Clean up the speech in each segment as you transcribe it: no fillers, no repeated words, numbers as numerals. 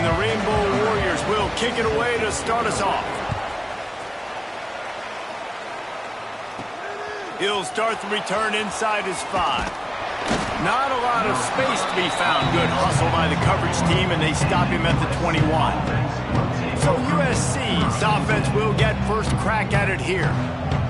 And the Rainbow Warriors will kick it away to start us off. He'll start the return inside his 5. Not a lot of space to be found. Good hustle by the coverage team, and they stop him at the 21. So USC's offense will get first crack at it here.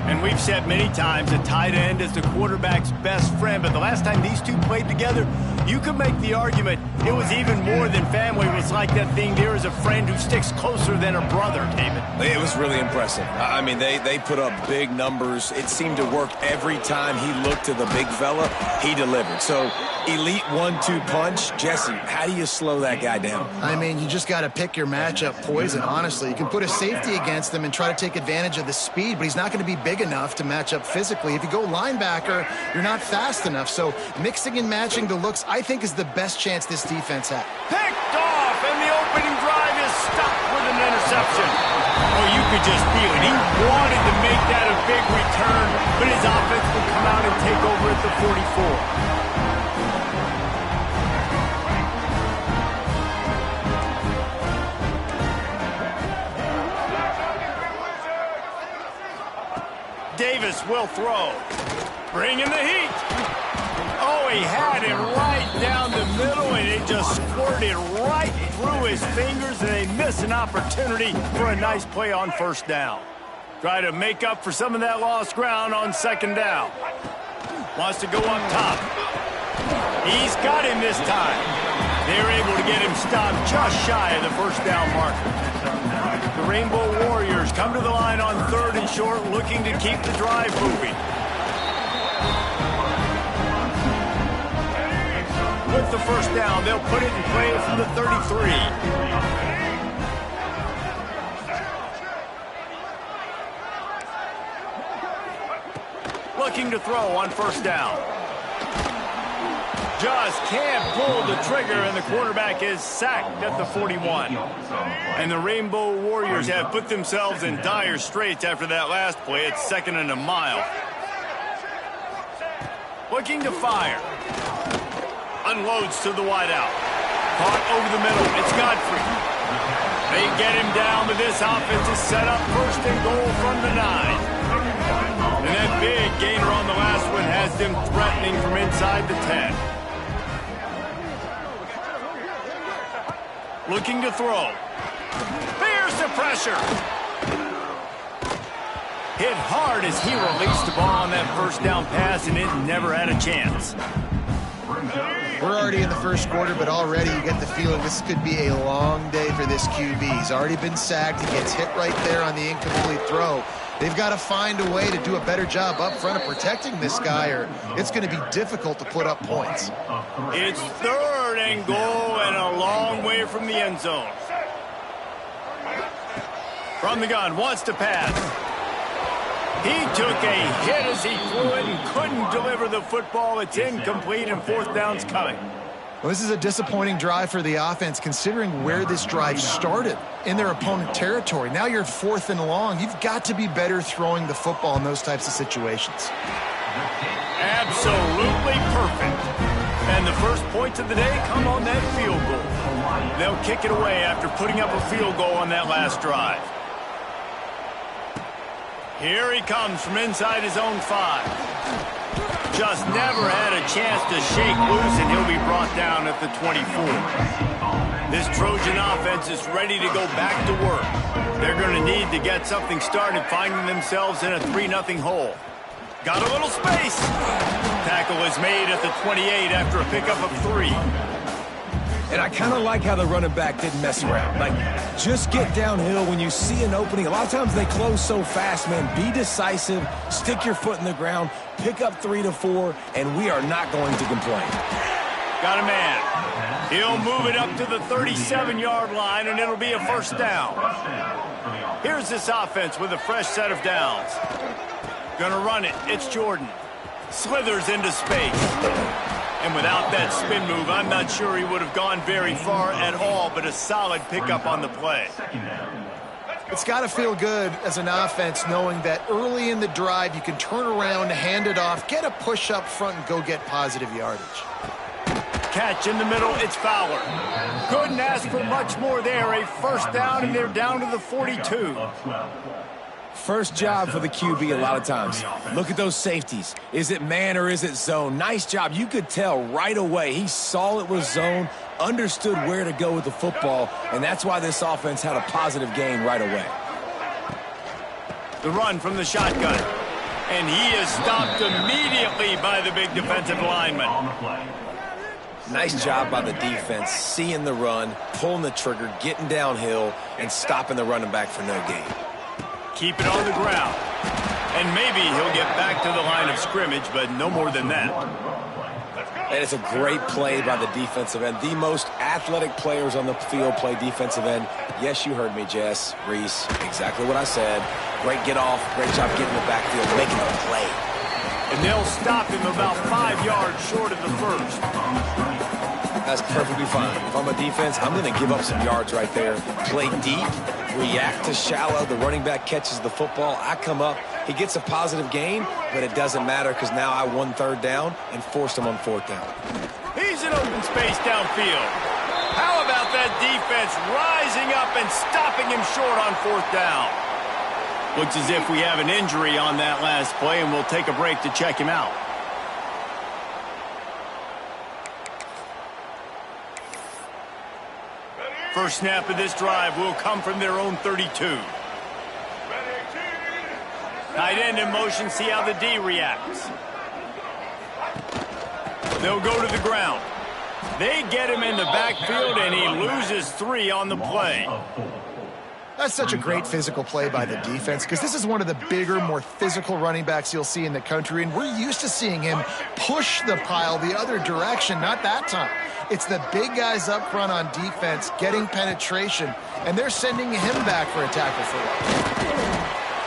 And we've said many times a tight end is the quarterback's best friend, but the last time these two played together, you could make the argument it was even more than family. It was like that thing there is a friend who sticks closer than a brother, David. It was really impressive. I mean, they put up big numbers. It seemed to work every time he looked to the big fella, he delivered. So, elite 1-2 punch. Jesse, how do you slow that guy down? I mean, you just got to pick your matchup poison, honestly. You can put a safety against him and try to take advantage of the speed, but he's not going to be big enough to match up physically. If you go linebacker, you're not fast enough. So mixing and matching the looks, I think, is the best chance this defense had. Picked off, and the opening drive is stopped with an interception. Oh, you could just feel it. He wanted to make that a big return, but his offense would come out and take over at the 44. Davis will throw. Bringing the heat. Oh, he had it right down the middle, and it just squirted right through his fingers, and they miss an opportunity for a nice play on first down. Try to make up for some of that lost ground on second down. Wants to go up top. He's got him this time. They're able to get him stopped just shy of the first down marker. The Rainbow Warriors come to the line on 3rd and short, looking to keep the drive moving. With the first down, they'll put it in play from the 33. Looking to throw on first down. Just can't pull the trigger, and the quarterback is sacked at the 41. And the Rainbow Warriors have put themselves in dire straits after that last play. It's 2nd and a mile. Looking to fire. Unloads to the wideout. Caught over the middle. It's Godfrey. They get him down, but this offense is set up 1st and goal from the 9. And that big gainer on the last one has them threatening from inside the 10. Looking to throw. There's the pressure. Hit hard as he released the ball on that first down pass, and it never had a chance. We're already in the first quarter, but already you get the feeling this could be a long day for this QB. He's already been sacked. He gets hit right there on the incomplete throw. They've got to find a way to do a better job up front of protecting this guy, or it's going to be difficult to put up points. It's 3rd and goal and a long way from the end zone. From the gun, wants to pass. He took a hit as he threw it and couldn't deliver the football. It's incomplete, and 4th down's coming. Well, this is a disappointing drive for the offense, considering where this drive started in their opponent territory. Now you're 4th and long. You've got to be better throwing the football in those types of situations. Absolutely perfect. And the first points of the day come on that field goal. They'll kick it away after putting up a field goal on that last drive. Here he comes from inside his own 5. Just never had a chance to shake loose, and he'll be brought down at the 24. This Trojan offense is ready to go back to work. They're going to need to get something started, finding themselves in a 3-0 hole. Got a little space. Tackle is made at the 28 after a pickup of 3. And I kind of like how the running back didn't mess around. Like, just get downhill when you see an opening. A lot of times they close so fast, man. Be decisive, stick your foot in the ground, pick up 3 to 4, and we are not going to complain. Got a man. He'll move it up to the 37-yard line, and it'll be a first down. Here's this offense with a fresh set of downs. Gonna run it. It's Jordan. Slithers into space. And without that spin move, I'm not sure he would have gone very far at all, but a solid pickup on the play. It's got to feel good as an offense knowing that early in the drive you can turn around, hand it off, get a push up front, and go get positive yardage. Catch in the middle, it's Fowler. Couldn't ask for much more there. A first down, and they're down to the 42. First job for the QB a lot of times. Look at those safeties. Is it man or is it zone? Nice job. You could tell right away. He saw it was zone, understood where to go with the football, and that's why this offense had a positive gain right away. The run from the shotgun. And he is stopped immediately by the big defensive lineman. Nice job by the defense, seeing the run, pulling the trigger, getting downhill, and stopping the running back for no gain. Keep it on the ground. And maybe he'll get back to the line of scrimmage, but no more than that. And it's a great play by the defensive end. The most athletic players on the field play defensive end. Yes, you heard me, Jess, Reese. Exactly what I said. Great get off. Great job getting the backfield, making a play. And they'll stop him about 5 yards short of the first. That's perfectly fine. If I'm a defense, I'm going to give up some yards right there. Play deep, react to shallow. The running back catches the football. I come up. He gets a positive gain, but it doesn't matter because now I won third down and forced him on fourth down. He's in open space downfield. How about that defense rising up and stopping him short on fourth down? Looks as if we have an injury on that last play, and we'll take a break to check him out. First snap of this drive will come from their own 32. Tight end in motion, see how the D reacts. They'll go to the ground. They get him in the backfield, and he loses 3 on the play. That's such a great physical play by the defense because this is one of the bigger, more physical running backs you'll see in the country, and we're used to seeing him push the pile the other direction, not that time. It's the big guys up front on defense getting penetration, and they're sending him back for a tackle for loss.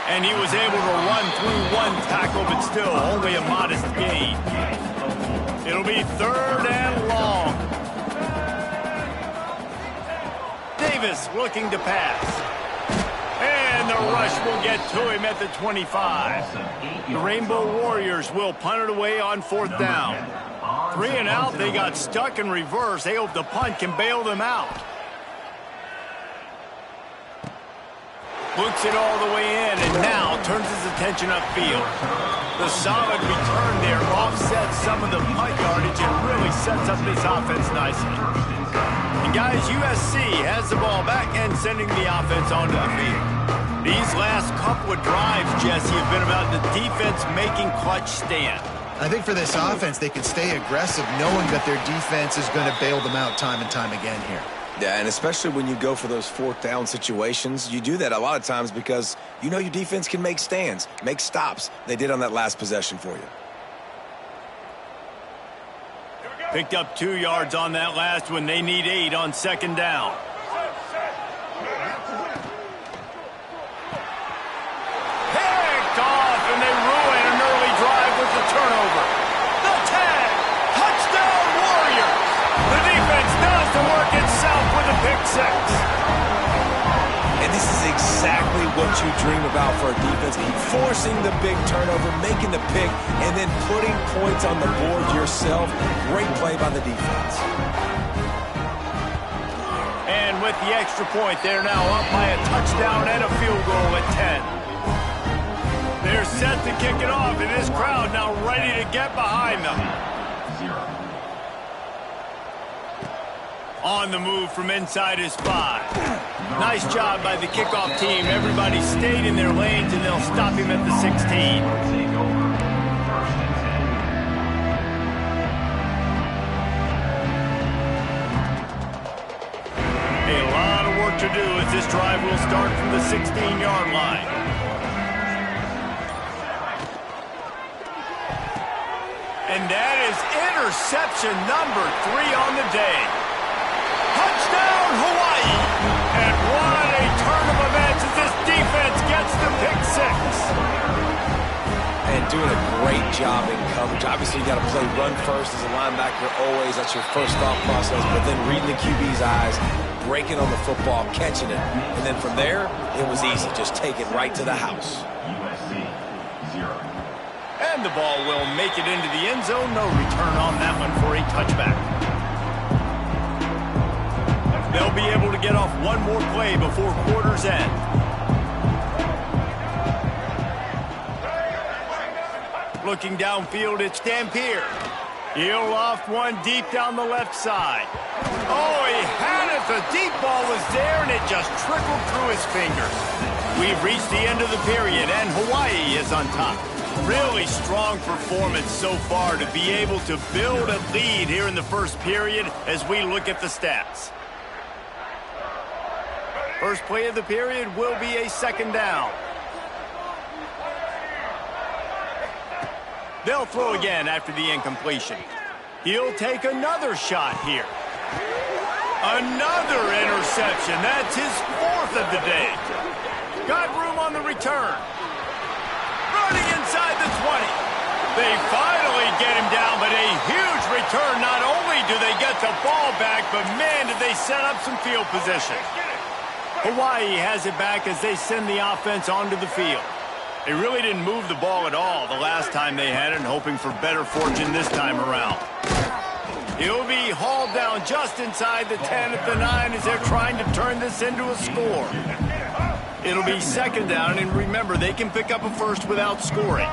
And he was able to run through 1 tackle, but still only a modest gain. It'll be 3rd and long. Davis looking to pass. And the rush will get to him at the 25. The Rainbow Warriors will punt it away on 4th down. 3 and out, they got stuck in reverse. They hope the punt can bail them out. Looks it all the way in, and now turns his attention upfield. The solid return there offsets some of the punt yardage and really sets up this offense nicely. And guys, USC has the ball back and sending the offense onto the field. These last couple of drives, Jesse, have been about the defense making clutch stand. I think for this offense, they can stay aggressive knowing that their defense is going to bail them out time and time again here. Yeah, and especially when you go for those 4th down situations, you do that a lot of times because you know your defense can make stands, make stops. They did on that last possession for you. Picked up 2 yards on that last one. They need 8 on 2nd down. Picked off, and they ruin an early drive with the turnover. The tag. Touchdown, Warriors. The defense does the work itself with a pick 6. And this is exactly what you dream about for a defense. Forcing the big turnover, making the pick, and then putting points on the board yourself. Great play by the defense. And with the extra point, they're now up by a touchdown and a field goal at 10. They're set to kick it off, and this crowd now ready to get behind them. On the move from inside his 5. Nice job by the kickoff team. Everybody stayed in their lanes, and they'll stop him at the 16. A lot of work to do as this drive will start from the 16-yard line. And that is interception number 3 on the day. Touchdown, Hawaii! And what a turn of events as this defense gets the pick 6. And doing a great job in coverage. Obviously, you got to play run first as a linebacker always. That's your first thought process. But then reading the QB's eyes, breaking on the football, catching it. And then from there, it was easy. Just take it right to the house. And the ball will make it into the end zone. No return on that one for a touchback. They'll be able to get off one more play before quarter's end. Looking downfield, it's Dampier. He'll loft one deep down the left side. Oh, he had it. The deep ball was there, and it just trickled through his fingers. We've reached the end of the period, and Hawaii is on top. Really strong performance so far to be able to build a lead here in the first period as we look at the stats. First play of the period will be a second down. They'll throw again after the incompletion. He'll take another shot here. Another interception. That's his fourth of the day. Got room on the return. Running inside the 20. They finally get him down, but a huge return. Not only do they get the ball back, but man, did they set up some field position. Hawaii has it back as they send the offense onto the field. They really didn't move the ball at all the last time they had it, and hoping for better fortune this time around. He'll be hauled down just inside the 10 at the 9 as they're trying to turn this into a score. It'll be second down, and remember, they can pick up a first without scoring.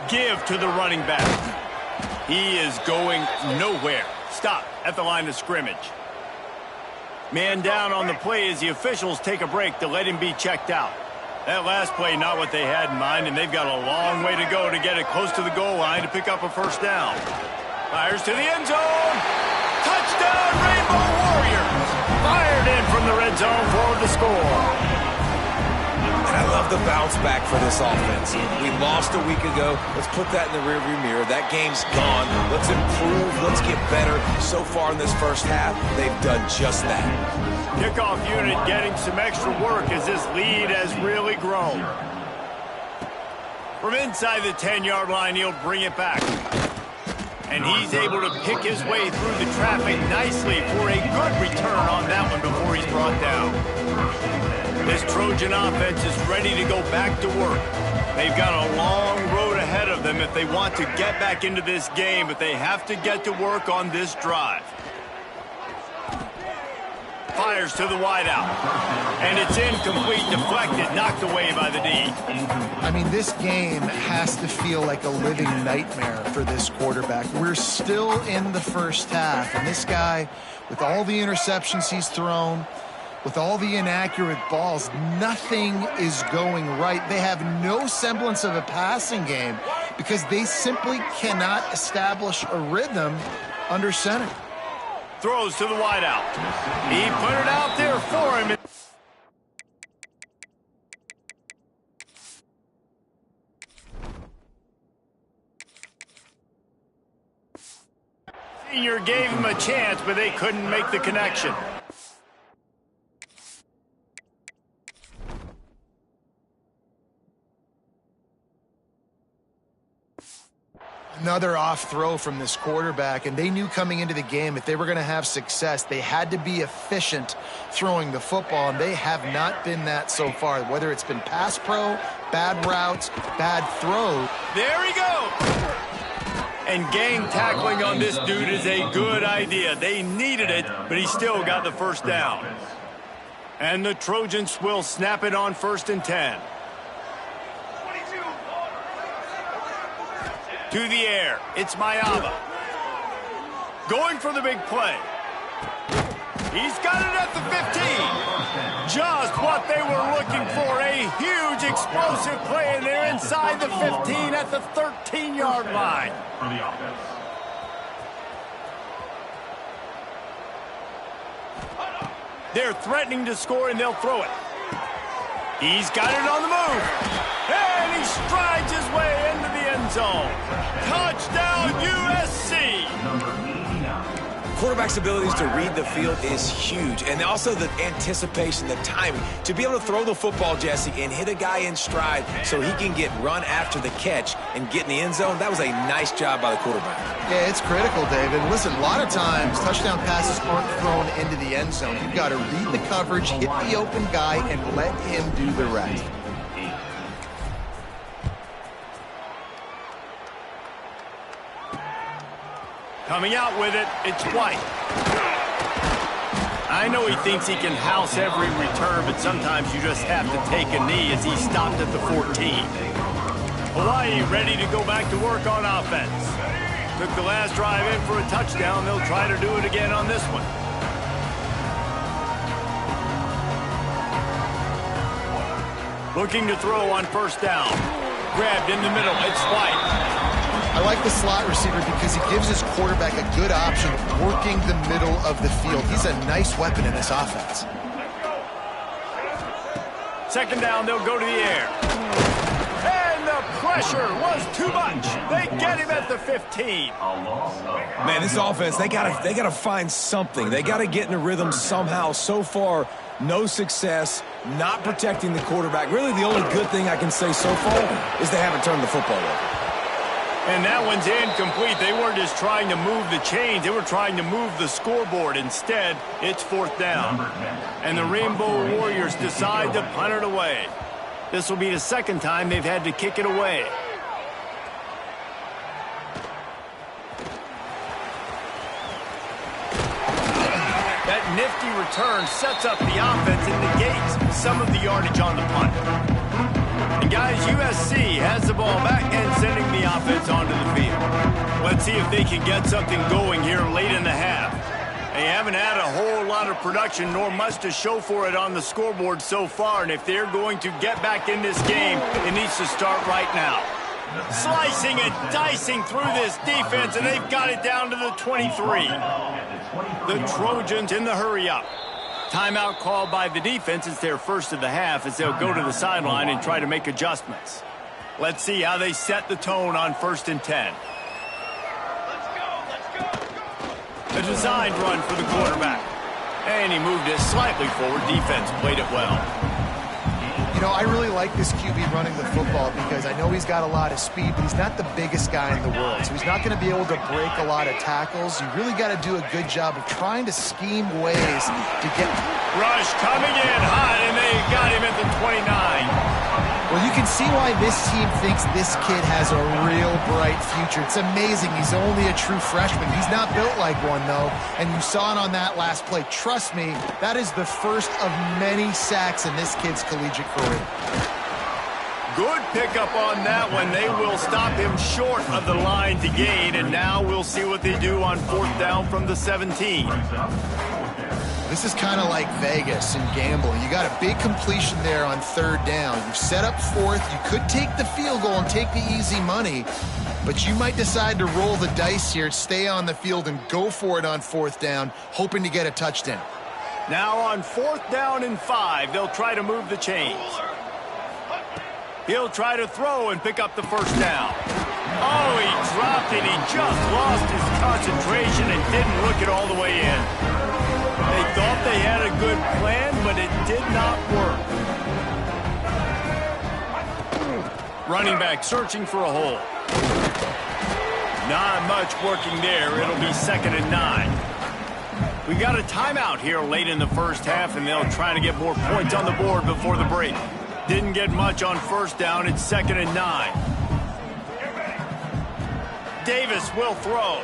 Give to the running back. He is going nowhere. Stop at the line of scrimmage. Man down on the play as the officials take a break to let him be checked out. That last play, not what they had in mind, and they've got a long way to go to get it close to the goal line to pick up a first down. Fires to the end zone. Touchdown, Rainbow Warriors! Fired in from the red zone for the score. And I love the bounce back for this offense. We lost a week ago. Let's put that in the rearview mirror. That game's gone. Let's improve. Let's get better. So far in this first half, they've done just that. Kickoff unit getting some extra work as this lead has really grown. From inside the 10-yard line, he'll bring it back. And he's able to pick his way through the traffic nicely for a good return on that one before he's brought down. This Trojan offense is ready to go back to work. They've got a long road ahead of them if they want to get back into this game, but they have to get to work on this drive. Fires to the wideout. And it's incomplete, deflected, knocked away by the D. I mean, this game has to feel like a living nightmare for this quarterback. We're still in the first half, and this guy, with all the interceptions he's thrown, with all the inaccurate balls, nothing is going right. They have no semblance of a passing game because they simply cannot establish a rhythm under center. Throws to the wideout. He put it out there for him. Senior gave him a chance, but they couldn't make the connection. Another off throw from this quarterback, and they knew coming into the game if they were going to have success, they had to be efficient throwing the football, and they have not been that so far, whether it's been pass pro, bad routes, bad throw. There he goes! And gang tackling on this dude is a good idea. They needed it, but he still got the first down. And the Trojans will snap it on 1st and 10. To the air, it's Mayaba. Going for the big play. He's got it at the 15. Just what they were looking for, a huge explosive play, and they're inside the 15 at the 13-yard line. They're threatening to score, and they'll throw it. He's got it on the move. And he strides his way into the end zone. Touchdown, USC! Quarterback's abilities to read the field is huge, and also the anticipation, the timing. To be able to throw the football, Jesse, and hit a guy in stride so he can get run after the catch and get in the end zone, that was a nice job by the quarterback. Yeah, it's critical, David. Listen, a lot of times touchdown passes aren't thrown into the end zone. You've got to read the coverage, hit the open guy, and let him do the rest. Coming out with it, it's White. I know he thinks he can house every return, but sometimes you just have to take a knee as he stopped at the 14. Hawaii ready to go back to work on offense. Took the last drive in for a touchdown. They'll try to do it again on this one. Looking to throw on first down. Grabbed in the middle. It's White. I like the slot receiver because he gives his quarterback a good option working the middle of the field. He's a nice weapon in this offense. Second down, they'll go to the air. And the pressure was too much. They get him at the 15. Man, this offense, they gotta find something. They gotta get in a rhythm somehow. So far, no success, not protecting the quarterback. Really, the only good thing I can say so far is they haven't turned the football over. And that one's incomplete. They weren't just trying to move the chains. They were trying to move the scoreboard. Instead, it's fourth down. And the Rainbow Warriors decide to punt it away. This will be the second time they've had to kick it away. That nifty return sets up the offense and negates some of the yardage on the punt. And guys, USC has the ball back and sending the offense onto the field. Let's see if they can get something going here late in the half. They haven't had a whole lot of production nor much to show for it on the scoreboard so far. And if they're going to get back in this game, it needs to start right now. Slicing and dicing through this defense, and they've got it down to the 23. The Trojans in the hurry-up. Timeout called by the defense. It's their first of the half as they'll go to the sideline and try to make adjustments. Let's see how they set the tone on 1st and 10. A designed run for the quarterback. And he moved it slightly forward. Defense played it well. You know, I really like this QB running the football because I know he's got a lot of speed, but he's not the biggest guy in the world. So he's not going to be able to break a lot of tackles. You really got to do a good job of trying to scheme ways to get... Rush coming in hot, and they got him at the 29. Well, you can see why this team thinks this kid has a real bright future. It's amazing. He's only a true freshman. He's not built like one, though, and you saw it on that last play. Trust me, that is the first of many sacks in this kid's collegiate career. Good pickup on that one. They will stop him short of the line to gain, and now we'll see what they do on 4th down from the 17. This is kind of like Vegas and gambling. You got a big completion there on 3rd down. You've set up 4th. You could take the field goal and take the easy money, but you might decide to roll the dice here, stay on the field, and go for it on 4th down, hoping to get a touchdown. Now on 4th down and 5, they'll try to move the chains. He'll try to throw and pick up the 1st down. Oh, he dropped it. He just lost his concentration and didn't look it all the way in. They thought they had a good plan, but it did not work. Running back searching for a hole. Not much working there. It'll be 2nd and 9. We got a timeout here late in the first half, and they'll try to get more points on the board before the break. Didn't get much on 1st down. It's 2nd and 9. Davis will throw.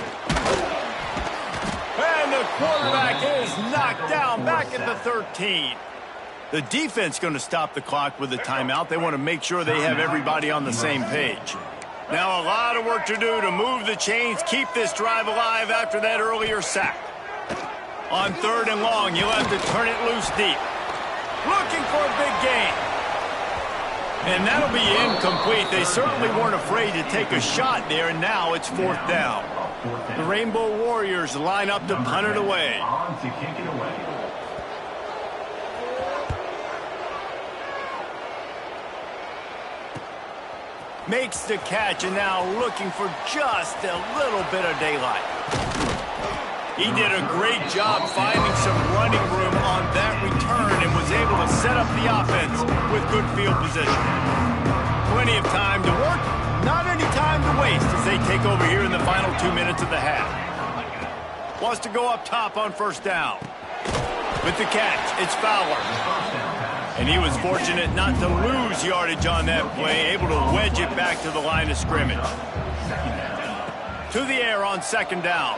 And the quarterback is knocked down back at the 13. The defense going to stop the clock with a timeout. They want to make sure they have everybody on the same page. Now a lot of work to do to move the chains, keep this drive alive after that earlier sack. On 3rd and long, you'll have to turn it loose deep. Looking for a big gain. And that'll be incomplete. They certainly weren't afraid to take a shot there, and now it's 4th down. The Rainbow Warriors line up to punt it away. Makes the catch, and now looking for just a little bit of daylight. He did a great job finding some running room on that return and was able to set up the offense with good field position. Plenty of time to work, not any time to waste as they take over here in the final 2 minutes of the half. Wants to go up top on 1st down. With the catch, it's Fowler. And he was fortunate not to lose yardage on that play, able to wedge it back to the line of scrimmage. To the air on 2nd down.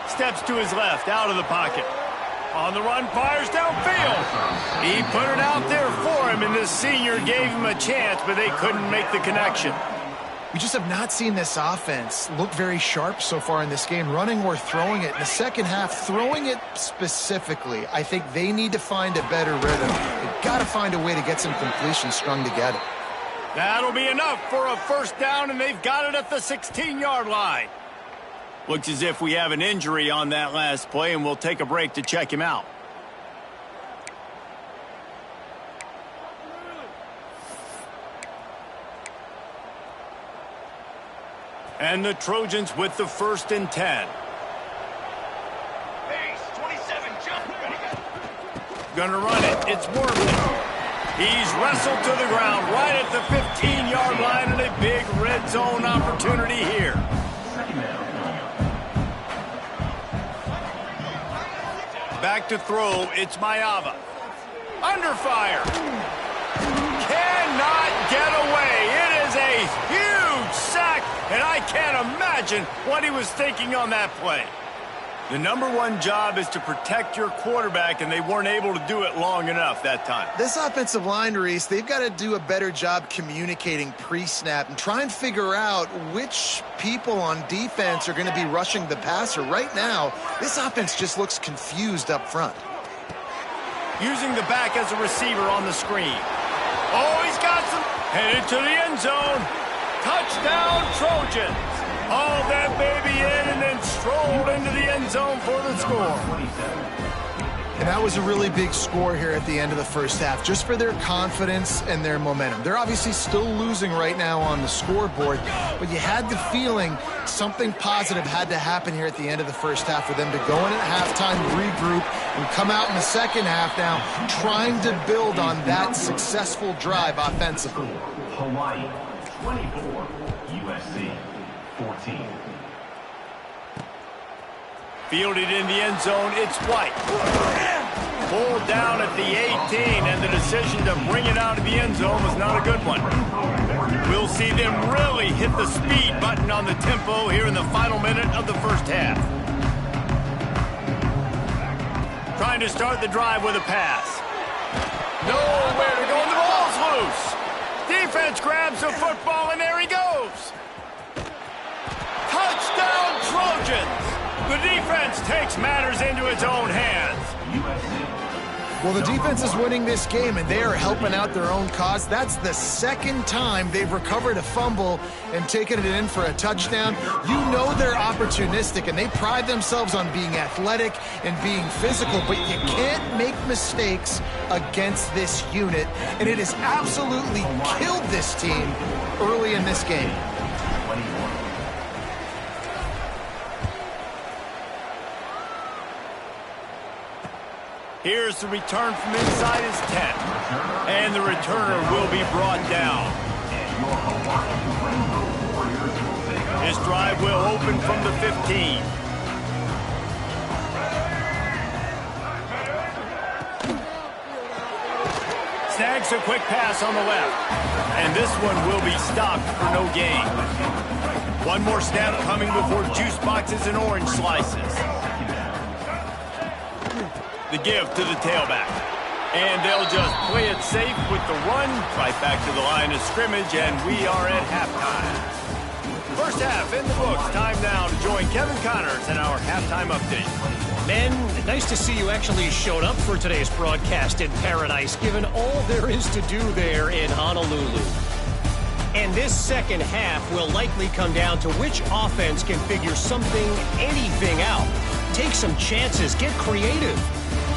Steps to his left, out of the pocket. On the run, fires downfield. He put it out there for him, and this senior gave him a chance, but they couldn't make the connection. We just have not seen this offense look very sharp so far in this game, running or throwing it. In the second half, throwing it specifically, I think they need to find a better rhythm. They've got to find a way to get some completions strung together. That'll be enough for a first down, and they've got it at the 16-yard line. Looks as if we have an injury on that last play, and we'll take a break to check him out. And the Trojans with the 1st and 10. Pace, 27, jump. Gonna run it. It's working. He's wrestled to the ground right at the 15-yard line, and a big red zone opportunity here. Back to throw, it's Mayava. Under fire. Cannot get away. It is a huge sack, and I can't imagine what he was thinking on that play. The #1 job is to protect your quarterback, and they weren't able to do it long enough that time. This offensive line, Reese, they've got to do a better job communicating pre-snap and try and figure out which people on defense are going to be rushing the passer. Right now, this offense just looks confused up front. Using the back as a receiver on the screen. Oh, he's got some. Headed to the end zone. Touchdown, Trojans. Hauled that baby in and then strolled into the end zone for the score. And that was a really big score here at the end of the first half, just for their confidence and their momentum. They're obviously still losing right now on the scoreboard, but you had the feeling something positive had to happen here at the end of the first half for them to go in at halftime, regroup, and come out in the second half now trying to build on that successful drive offensively. Hawaii, 24, USC, 14. Fielded in the end zone, it's White. Pulled down at the 18, and the decision to bring it out of the end zone was not a good one. We'll see them really hit the speed button on the tempo here in the final minute of the first half. Trying to start the drive with a pass. Nowhere to go, and the ball's loose. Defense grabs the football, and there he goes. Touchdown, Trojans. The defense takes matters into its own hands. Well, the defense is winning this game, and they are helping out their own cause. That's the second time they've recovered a fumble and taken it in for a touchdown. You know they're opportunistic, and they pride themselves on being athletic and being physical, but you can't make mistakes against this unit, and it has absolutely killed this team early in this game. Here's the return from inside his 10. And the returner will be brought down. This drive will open from the 15. Snags a quick pass on the left. And this one will be stopped for no gain. One more snap coming before juice boxes and orange slices. The give to the tailback. And they'll just play it safe with the run right back to the line of scrimmage, and we are at halftime. First half in the books. Time now to join Kevin Connors in our halftime update. Men, nice to see you actually showed up for today's broadcast in paradise, given all there is to do there in Honolulu. And this second half will likely come down to which offense can figure something, anything out. Take some chances, get creative.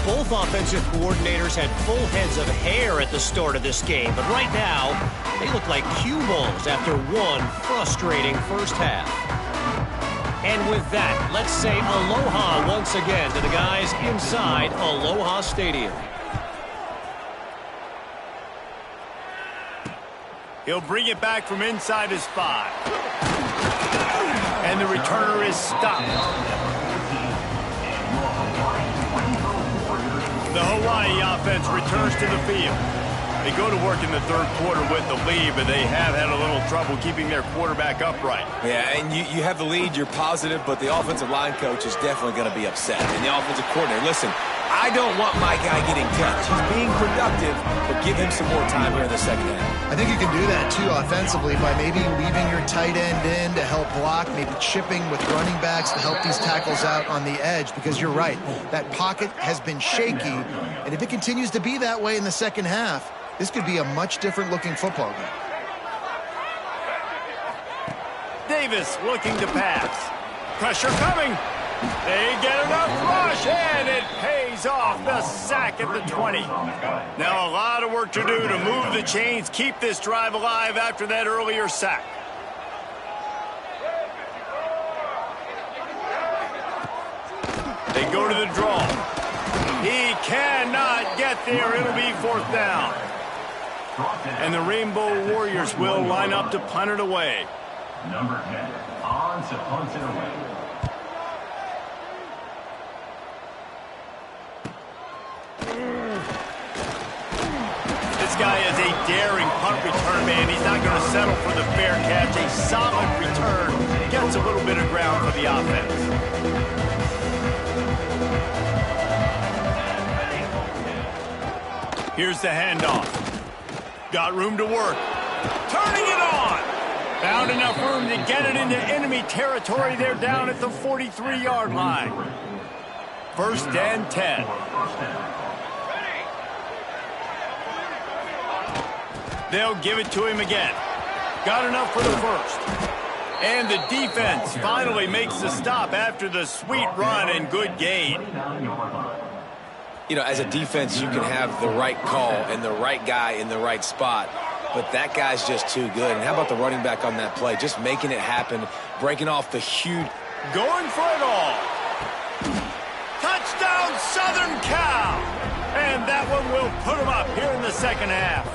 Both offensive coordinators had full heads of hair at the start of this game, but right now, they look like cue balls after one frustrating first half. And with that, let's say aloha once again to the guys inside Aloha Stadium. He'll bring it back from inside his 5. And the returner is stopped. The Hawaii offense returns to the field. They go to work in the third quarter with the lead, but they have had a little trouble keeping their quarterback upright. Yeah, and you have the lead, you're positive, but the offensive line coach is definitely going to be upset. And the offensive coordinator, listen, I don't want my guy getting touched. He's being productive, but give him some more time here in the second half. I think you can do that, too, offensively, by maybe leaving your tight end in to help block, maybe chipping with running backs to help these tackles out on the edge, because you're right. That pocket has been shaky, and if it continues to be that way in the second half, this could be a much different-looking football game. Davis looking to pass. Pressure coming. They get enough rush, and it pays off. The sack at the 20. Now a lot of work to do to move the chains, keep this drive alive after that earlier sack. They go to the draw. He cannot get there. It'll be fourth down. And the Rainbow Warriors will line up to punt it away. Number 10, on to punt it away. This guy is a daring punt return man. He's not going to settle for the fair catch. A solid return. Gets a little bit of ground for the offense. Here's the handoff. Got room to work. Turning it on. Found enough room to get it into enemy territory. They're down at the 43-yard line. First and 10. They'll give it to him again. Got enough for the first. And the defense finally makes the stop after the sweet run and good gain. You know, as a defense, you can have the right call and the right guy in the right spot, but that guy's just too good. And how about the running back on that play? Just making it happen, breaking off the huge... Going for it all. Touchdown, Southern Cal! And that one will put them up here in the second half.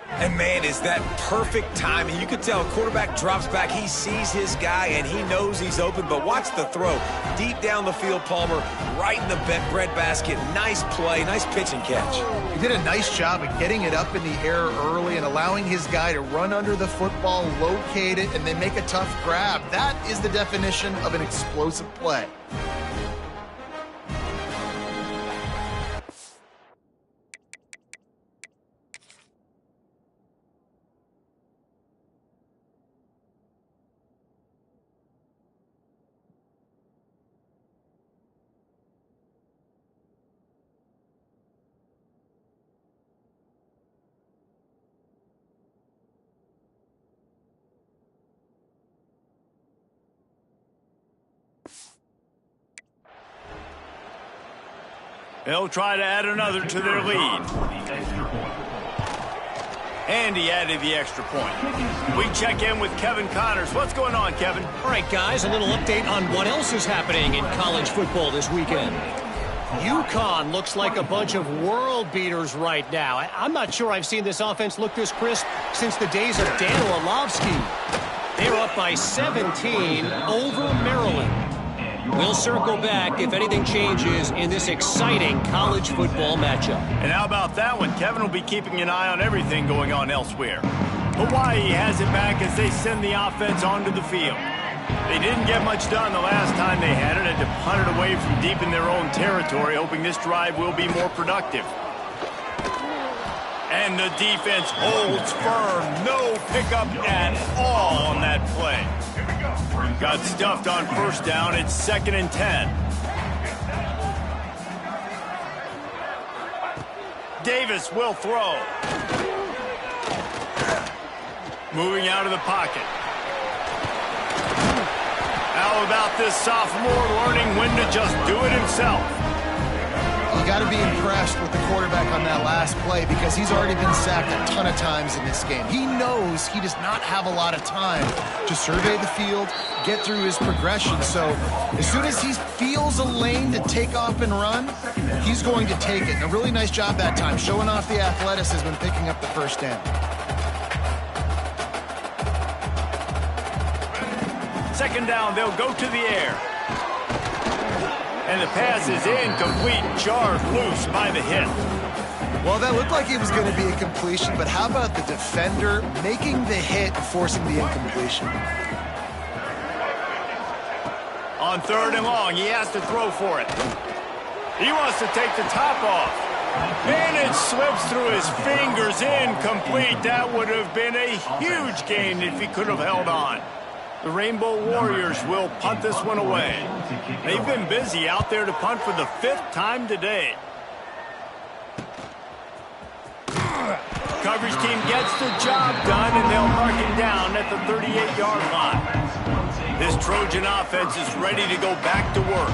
And, man, is that perfect timing. You could tell a quarterback drops back. He sees his guy, and he knows he's open. But watch the throw. Deep down the field, Palmer, right in the bread basket. Nice play, nice pitch and catch. He did a nice job of getting it up in the air early and allowing his guy to run under the football, locate it, and then make a tough grab. That is the definition of an explosive play. They'll try to add another to their lead. And he added the extra point. We check in with Kevin Connors. What's going on, Kevin? All right, guys, a little update on what else is happening in college football this weekend. UConn looks like a bunch of world beaters right now. I'm not sure I've seen this offense look this crisp since the days of Dan Orlovsky. They're up by 17 over Maryland. We'll circle back if anything changes in this exciting college football matchup. And how about that one? Kevin will be keeping an eye on everything going on elsewhere. Hawaii has it back as they send the offense onto the field. They didn't get much done the last time they had it, had to punt it away from deep in their own territory, hoping this drive will be more productive. And the defense holds firm. No pickup at all on that play. Got stuffed on first down. It's 2nd and 10. Davis will throw. Moving out of the pocket. How about this sophomore learning when to just do it himself? You got to be impressed with the quarterback on that last play because he's already been sacked a ton of times in this game. He knows he does not have a lot of time to survey the field, get through his progression. So as soon as he feels a lane to take off and run, he's going to take it. And a really nice job that time, showing off the athleticism and picking up the first down. Second down, they'll go to the air. And the pass is incomplete, jarred loose by the hit. Well, that looked like it was going to be a completion, but how about the defender making the hit and forcing the incompletion? On 3rd and long, he has to throw for it. He wants to take the top off. And it slips through his fingers, incomplete. That would have been a huge gain if he could have held on. The Rainbow Warriors will punt this one away. They've been busy out there to punt for the 5th time today. Coverage team gets the job done, and they'll mark him down at the 38-yard line. This Trojan offense is ready to go back to work.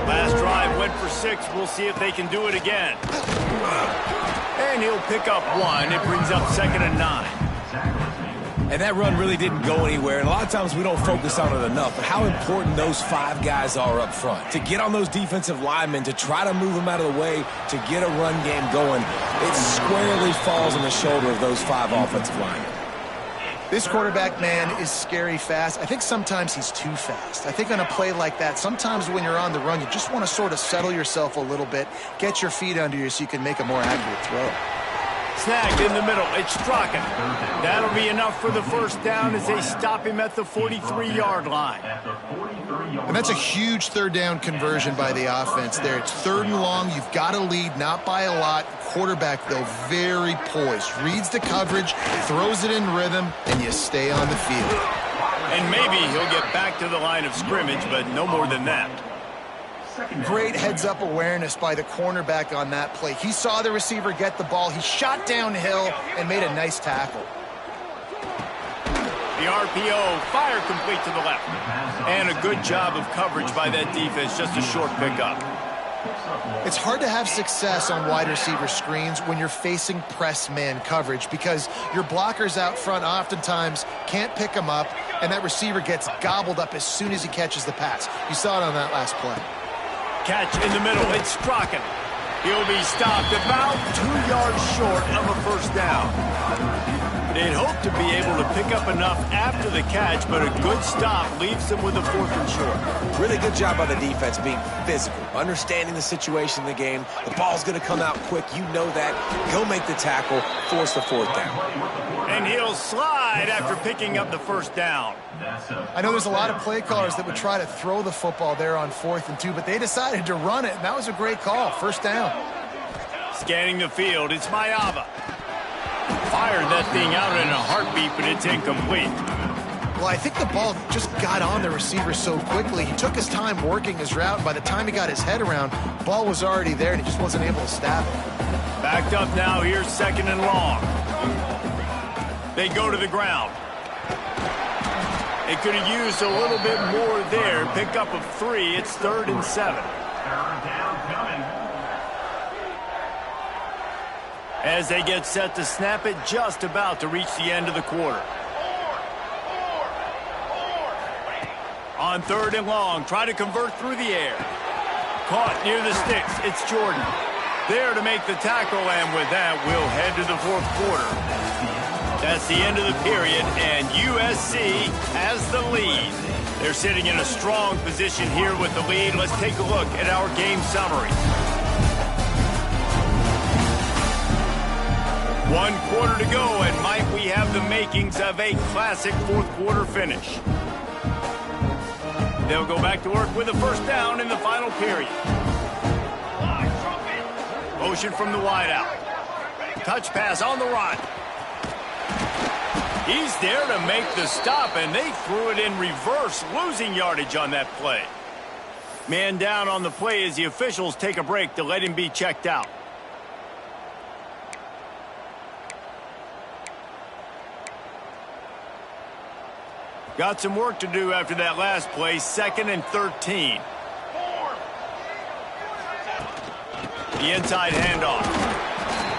Last drive went for 6. We'll see if they can do it again. And he'll pick up 1. It brings up 2nd and 9. And that run really didn't go anywhere. And a lot of times we don't focus on it enough, but how important those 5 guys are up front. To get on those defensive linemen, to try to move them out of the way, to get a run game going, it squarely falls on the shoulder of those 5 offensive linemen. This quarterback, man, is scary fast. I think sometimes he's too fast. I think on a play like that, sometimes when you're on the run, you just want to sort of settle yourself a little bit, get your feet under you so you can make a more accurate throw. Snagged in the middle. It's Strachan. That'll be enough for the 1st down as they stop him at the 43-yard line. And that's a huge 3rd down conversion by the offense there. It's 3rd and long. You've got to lead, not by a lot. Quarterback, though, very poised. Reads the coverage, throws it in rhythm, and you stay on the field. And maybe he'll get back to the line of scrimmage, but no more than that. Great heads-up awareness by the cornerback on that play. He saw the receiver get the ball. He shot downhill and made a nice tackle. The RPO, fire complete to the left. And a good job of coverage by that defense, just a short pickup. It's hard to have success on wide receiver screens when you're facing press man coverage because your blockers out front oftentimes can't pick them up, and that receiver gets gobbled up as soon as he catches the pass. You saw it on that last play. Catch in the middle. It's Strachan. He'll be stopped about 2 yards short of a 1st down. They'd hope to be able to pick up enough after the catch, but a good stop leaves them with a 4th and short. Really good job by the defense being physical, understanding the situation in the game. The ball's going to come out quick. You know that. Go make the tackle, force the 4th down. And he'll slide after picking up the 1st down. I know there's a lot of play callers that would try to throw the football there on 4th and 2, but they decided to run it, and that was a great call. 1st down. Scanning the field, it's Mayava. Fired that thing out in a heartbeat, but it's incomplete. Well, I think the ball just got on the receiver so quickly. He took his time working his route, and by the time he got his head around, the ball was already there, and he just wasn't able to stab it. Backed up now, here's 2nd and long. They go to the ground. They could have used a little bit more there. Pick up of 3, it's 3rd and 7. As they get set to snap it, just about to reach the end of the quarter. On 3rd and long, try to convert through the air. Caught near the sticks, it's Jordan. There to make the tackle, and with that, we'll head to the 4th quarter. That's the end of the period, and USC has the lead. They're sitting in a strong position here with the lead. Let's take a look at our game summary. 1 quarter to go, and might we have the makings of a classic 4th quarter finish. They'll go back to work with a 1st down in the final period. Motion from the wideout. Touch pass on the run. He's there to make the stop, and they threw it in reverse, losing yardage on that play. Man down on the play as the officials take a break to let him be checked out. Got some work to do after that last play, 2nd and 13. The inside handoff.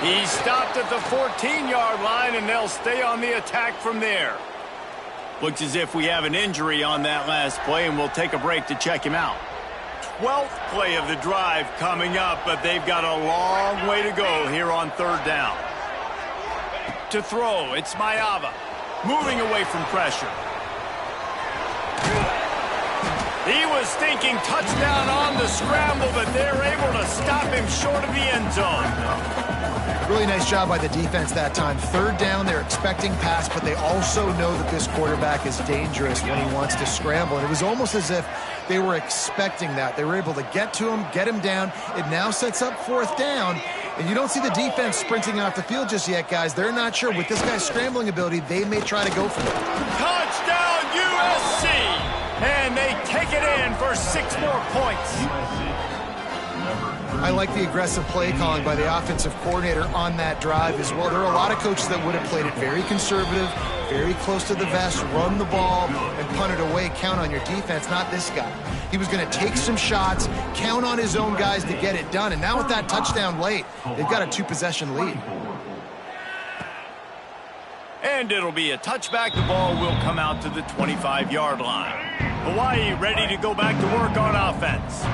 He's stopped at the 14-yard line, and they'll stay on the attack from there. Looks as if we have an injury on that last play, and we'll take a break to check him out. 12th play of the drive coming up, but they've got a long way to go here on 3rd down. To throw, it's Mayava, moving away from pressure. He was thinking touchdown on the scramble, but they're able to stop him short of the end zone. Really nice job by the defense that time. Third down, they're expecting pass, but they also know that this quarterback is dangerous when he wants to scramble. And it was almost as if they were expecting that. They were able to get to him, get him down. It now sets up fourth down. And you don't see the defense sprinting off the field just yet, guys. They're not sure. With this guy's scrambling ability, they may try to go for it. Touchdown, USC! And they take it in for 6 more points. I like the aggressive play calling by the offensive coordinator on that drive as well. There are a lot of coaches that would have played it very conservative, very close to the vest, run the ball, and punt it away, count on your defense. Not this guy. He was going to take some shots, count on his own guys to get it done. And now with that touchdown late, they've got a 2-possession lead. And it'll be a touchback. The ball will come out to the 25-yard line. Hawaii ready to go back to work on offense.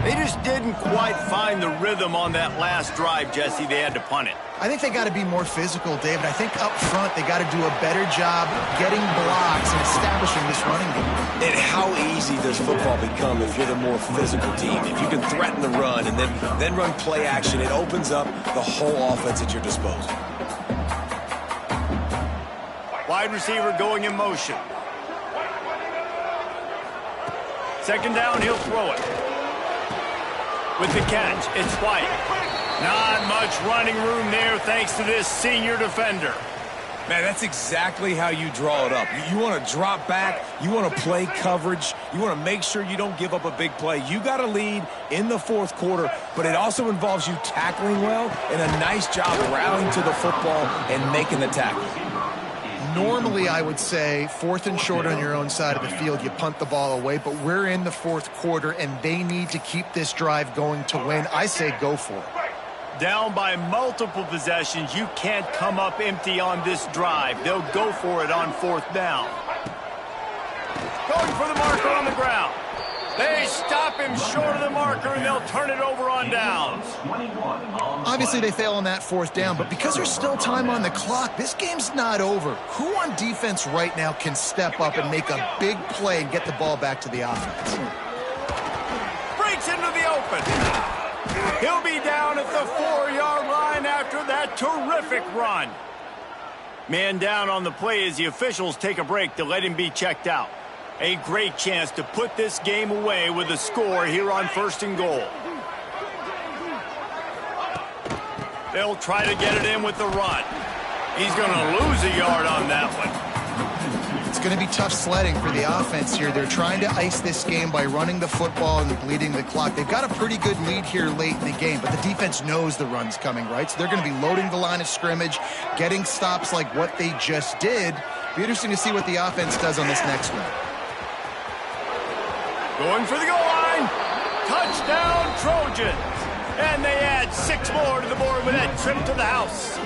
They just didn't quite find the rhythm on that last drive, Jesse. They had to punt it. I think they got to be more physical, David. I think up front they got to do a better job getting blocks and establishing this running game. And how easy does football become if you're the more physical team? If you can threaten the run and then run play action, it opens up the whole offense at your disposal. Wide receiver going in motion. Second down, he'll throw it. With the catch, it's White. Not much running room there thanks to this senior defender. Man, that's exactly how you draw it up. You want to drop back. You want to play coverage. You want to make sure you don't give up a big play. You got to lead in the fourth quarter, but it also involves you tackling well and a nice job rallying to the football and making the tackle. Normally, I would say, 4th and short on your own side of the field, you punt the ball away, but we're in the fourth quarter, and they need to keep this drive going to win. I say go for it. Down by multiple possessions, you can't come up empty on this drive. They'll go for it on 4th down. Going for the marker on the ground. They stop him short of the marker, and they'll turn it over on downs. Obviously, they fail on that 4th down, but because there's still time on the clock, this game's not over. Who on defense right now can step up and make a big play and get the ball back to the offense? Breaks into the open. He'll be down at the 4-yard line after that terrific run. Man down on the play as the officials take a break to let him be checked out. A great chance to put this game away with a score here on 1st and goal. They'll try to get it in with the run. He's going to lose a yard on that one. It's going to be tough sledding for the offense here. They're trying to ice this game by running the football and bleeding the clock. They've got a pretty good lead here late in the game, but the defense knows the run's coming, right? So they're going to be loading the line of scrimmage, getting stops like what they just did. Be interesting to see what the offense does on this next one. Going for the goal line. Touchdown, Trojans. And they add 6 more to the board with that trip to the house.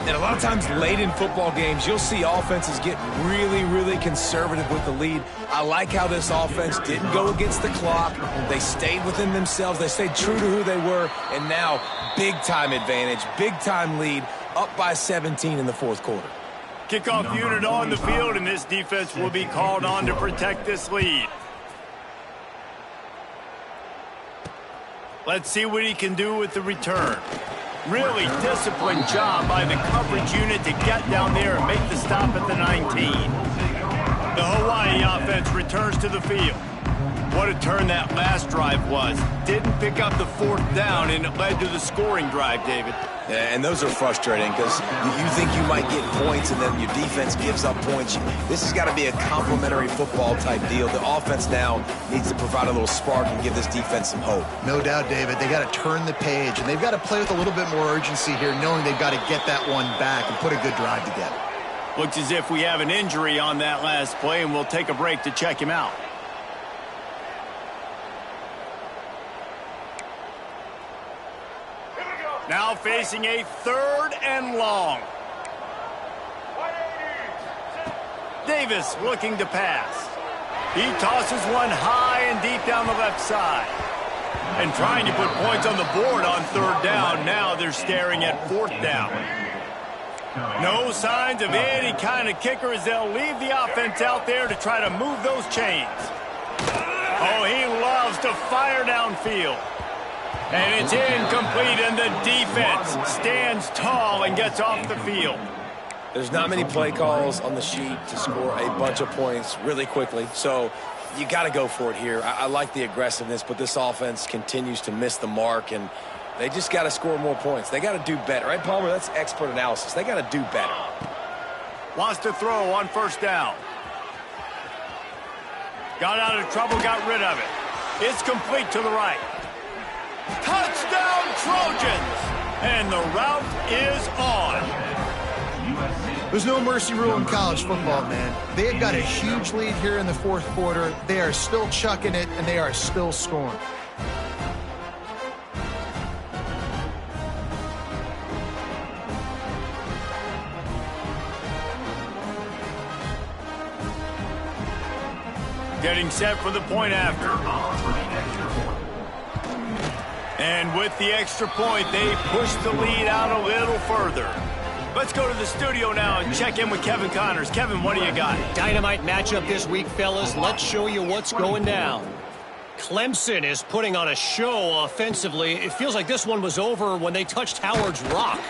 And a lot of times late in football games, you'll see offenses get really, really conservative with the lead. I like how this offense didn't go against the clock. They stayed within themselves. They stayed true to who they were. And now, big-time advantage, big-time lead, up by 17 in the fourth quarter. Kickoff unit on the field, and this defense will be called on to protect this lead. Let's see what he can do with the return. Really disciplined job by the coverage unit to get down there and make the stop at the 19. The Hawaii offense returns to the field. What a turn that last drive was. Didn't pick up the 4th down, and it led to the scoring drive, David. Yeah, and those are frustrating because you think you might get points and then your defense gives up points. This has got to be a complementary football type deal. The offense now needs to provide a little spark and give this defense some hope. No doubt, David. They got to turn the page, and they've got to play with a little bit more urgency here, knowing they've got to get that one back and put a good drive together. Looks as if we have an injury on that last play, and we'll take a break to check him out. Now facing a 3rd and long. Davis looking to pass. He tosses one high and deep down the left side. And trying to put points on the board on 3rd down. Now they're staring at 4th down. No signs of any kind of kicker as they'll leave the offense out there to try to move those chains. Oh, he loves to fire downfield. And it's incomplete, and the defense stands tall and gets off the field. There's not many play calls on the sheet to score a bunch of points really quickly, so you got to go for it here. I like the aggressiveness, but this offense continues to miss the mark, and they just got to score more points. They got to do better. Right, Palmer? That's expert analysis. They got to do better. Wants to throw on first down. Got out of trouble, got rid of it. It's complete to the right. Touchdown, Trojans! And the route is on. There's no mercy rule in college football, man. They've got a huge lead here in the fourth quarter. They are still chucking it, and they are still scoring. Getting set for the point after. And with the extra point, they push the lead out a little further. Let's go to the studio now and check in with Kevin Connors. Kevin, what do you got? Dynamite matchup this week, fellas. Let's show you what's going down. Clemson is putting on a show offensively. It feels like this one was over when they touched Howard's Rock.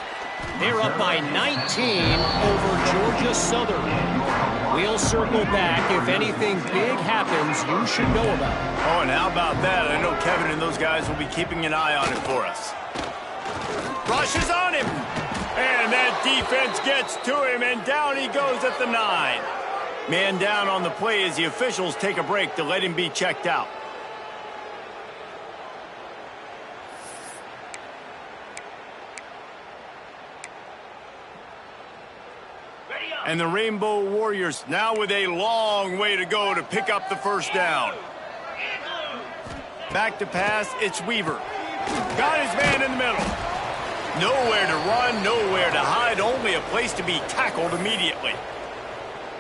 They're up by 19 over Georgia Southern. We'll circle back. If anything big happens, you should know about it. Oh, and how about that? I know Kevin and those guys will be keeping an eye on it for us. Rushes on him. And that defense gets to him, and down he goes at the 9. Man down on the play as the officials take a break to let him be checked out. And the Rainbow Warriors now with a long way to go to pick up the first down. Back to pass, it's Weaver. Got his man in the middle. Nowhere to run, nowhere to hide, only a place to be tackled immediately.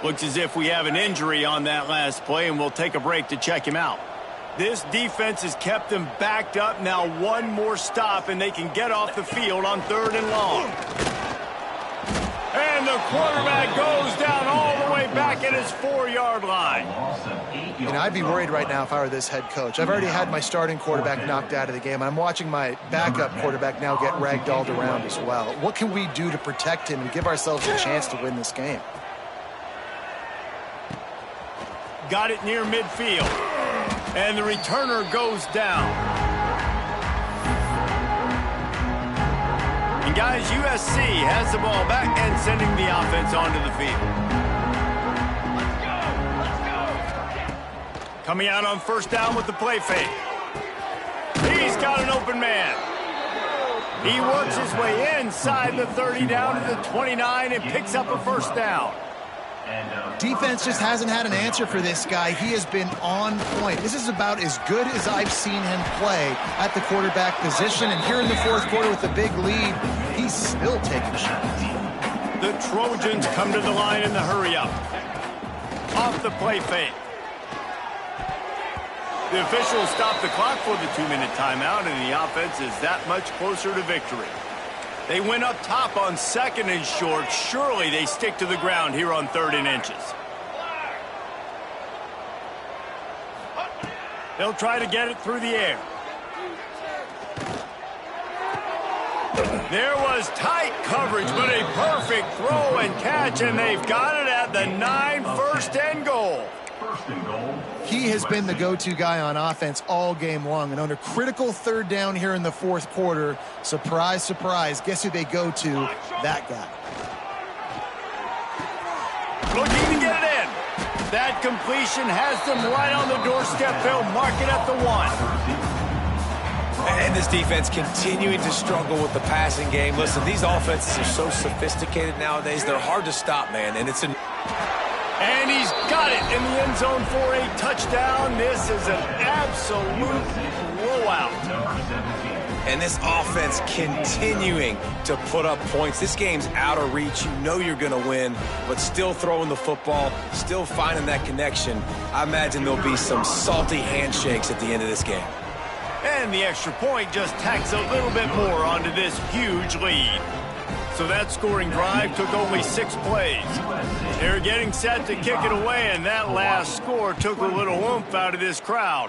Looks as if we have an injury on that last play, and we'll take a break to check him out. This defense has kept them backed up. Now one more stop, and they can get off the field on 3rd and long. And the quarterback goes down all the way back at his 4-yard line. You know, I'd be worried right now if I were this head coach. I've already had my starting quarterback knocked out of the game, and I'm watching my backup quarterback now get ragdolled around as well. What can we do to protect him and give ourselves a chance to win this game? Got it near midfield. And the returner goes down. And guys, USC has the ball back and sending the offense onto the field. Coming out on first down with the play fake. He's got an open man. He works his way inside the 30 down to the 29 and picks up a first down. Defense just hasn't had an answer for this guy. He has been on point. This is about as good as I've seen him play at the quarterback position. And here in the fourth quarter with a big lead, he's still taking shots. The Trojans come to the line in the hurry-up. Off the play fake. The officials stop the clock for the 2-minute timeout, and the offense is that much closer to victory. They went up top on 2nd and short. Surely they stick to the ground here on 3rd and inches. They'll try to get it through the air. There was tight coverage, but a perfect throw and catch, and they've got it at the 9, 1st and goal. He has been the go-to guy on offense all game long, and on a critical 3rd down here in the fourth quarter, surprise, surprise, guess who they go to? That guy. Looking to get it in. That completion has them right on the doorstep. They'll mark it at the 1. And this defense continuing to struggle with the passing game. Listen, these offenses are so sophisticated nowadays. They're hard to stop, man, and it's an... And he's got it in the end zone for a touchdown. This is an absolute blowout. And this offense continuing to put up points. This game's out of reach. You know you're going to win, but still throwing the football, still finding that connection. I imagine there'll be some salty handshakes at the end of this game. And the extra point just tacks a little bit more onto this huge lead. So that scoring drive took only 6 plays. They're getting set to kick it away, and that last score took a little oomph out of this crowd.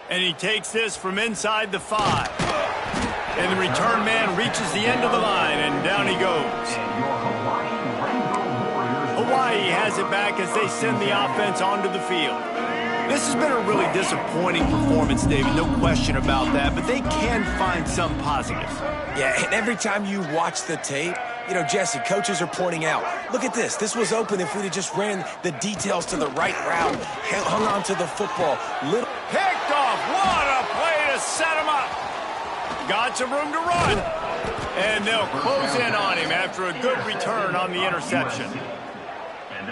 And he takes this from inside the 5. And the return man reaches the end of the line, and down he goes. Hawaii has it back as they send the offense onto the field. This has been a really disappointing performance, David, no question about that, but they can find some positives. Yeah, and every time you watch the tape, you know, Jesse, coaches are pointing out, look at this. This was open if we'd have just ran the details to the right route, hung on to the football. Picked off. What a play to set him up. Got some room to run. And they'll close in on him after a good return on the interception.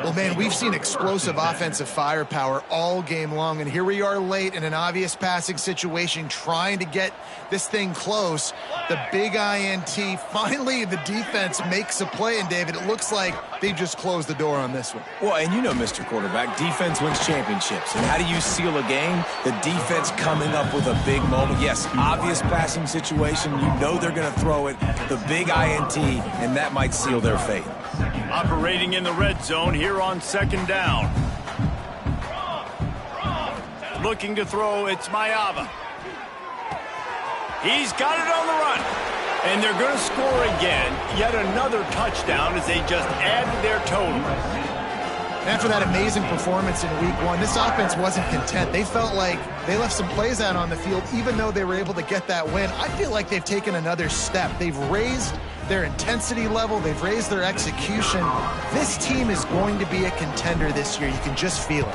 Well, man, we've seen explosive offensive firepower all game long, and here we are late in an obvious passing situation trying to get this thing close. The big INT, finally the defense makes a play, and David, it looks like they just closed the door on this one. Well, and you know, Mr. Quarterback, defense wins championships. And how do you seal a game? The defense coming up with a big moment. Yes, obvious passing situation. You know they're going to throw it. The big INT, and that might seal their fate. Operating in the red zone here on 2nd down. Looking to throw, it's Mayava. He's got it on the run. And they're going to score again. Yet another touchdown as they just add to their total. After that amazing performance in week 1, this offense wasn't content. They felt like they left some plays out on the field, even though they were able to get that win. I feel like they've taken another step. They've raised their intensity level. They've raised their execution. This team is going to be a contender this year. You can just feel it.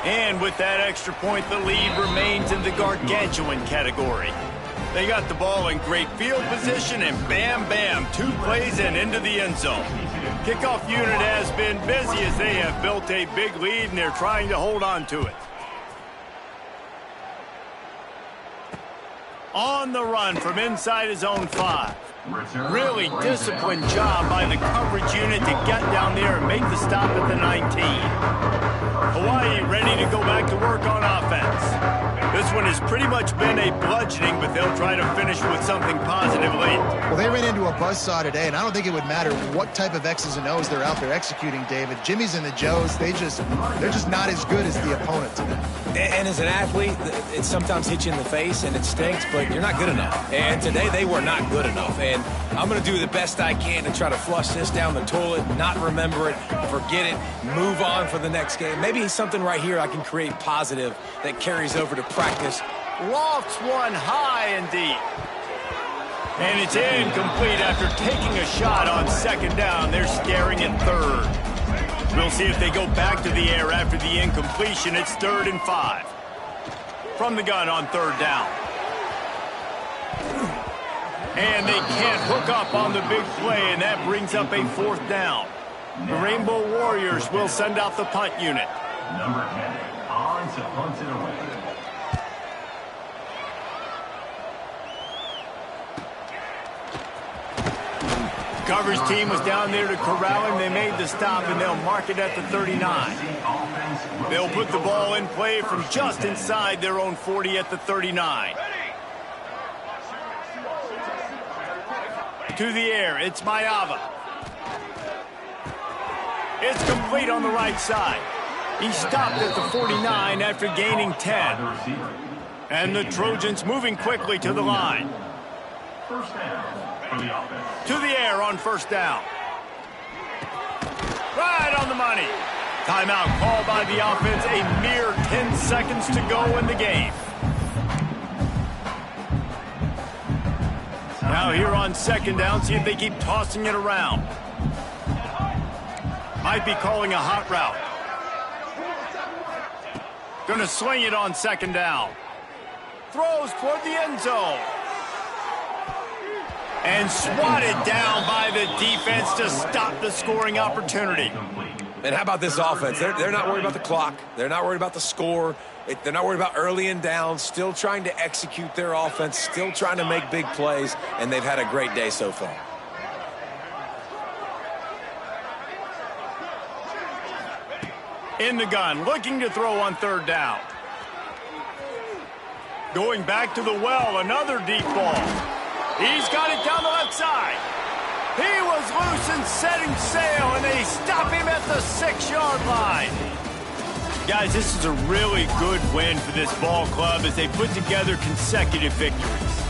And with that extra point, the lead remains in the gargantuan category. They got the ball in great field position, and bam, bam, 2 plays and into the end zone. Kickoff unit has been busy as they have built a big lead, and they're trying to hold on to it. On the run from inside his own 5. Really disciplined job by the coverage unit to get down there and make the stop at the 19. Hawaii ready to go back to work on offense. This one has pretty much been a bludgeoning, but they'll try to finish with something positive late. Well, they ran into a buzzsaw today, and I don't think it would matter what type of X's and O's they're out there executing, David. Jimmy's and the Joes, they're just not as good as the opponent today. And as an athlete, it sometimes hits you in the face and it stinks, but you're not good enough. And today they were not good enough. And I'm going to do the best I can to try to flush this down the toilet, not remember it, forget it, move on for the next game. Maybe something right here I can create positive that carries over to practice. Lofts one high and deep. And it's incomplete after taking a shot on 2nd down. They're scaring at 3rd. We'll see if they go back to the air after the incompletion. It's 3rd and 5. From the gun on 3rd down. And they can't hook up on the big play, and that brings up a 4th down. The Rainbow Warriors will send out the punt unit. Number 10, on to punt it away. Coverage team was down there to corral him. They made the stop, and they'll mark it at the 39. They'll put the ball in play from just inside their own 40 at the 39. To the air, it's Mayava. It's complete on the right side. He stopped at the 49 after gaining 10. And the Trojans moving quickly to the line. First down for the offense. To the air on 1st down. Right on the money. Timeout called by the offense. A mere 10 seconds to go in the game. Now here on 2nd down, see if they keep tossing it around. Might be calling a hot route. Gonna sling it on 2nd down. Throws toward the end zone. And swatted down by the defense to stop the scoring opportunity. And how about this offense? They're not worried about the clock. They're not worried about the score. They're not worried about early and down. Still trying to execute their offense. Still trying to make big plays. And they've had a great day so far. In the gun, looking to throw on 3rd down. Going back to the well, another deep ball. He's got it down the left side. He was loose and setting sail, and they stop him at the 6-yard line. Guys, this is a really good win for this ball club as they put together consecutive victories.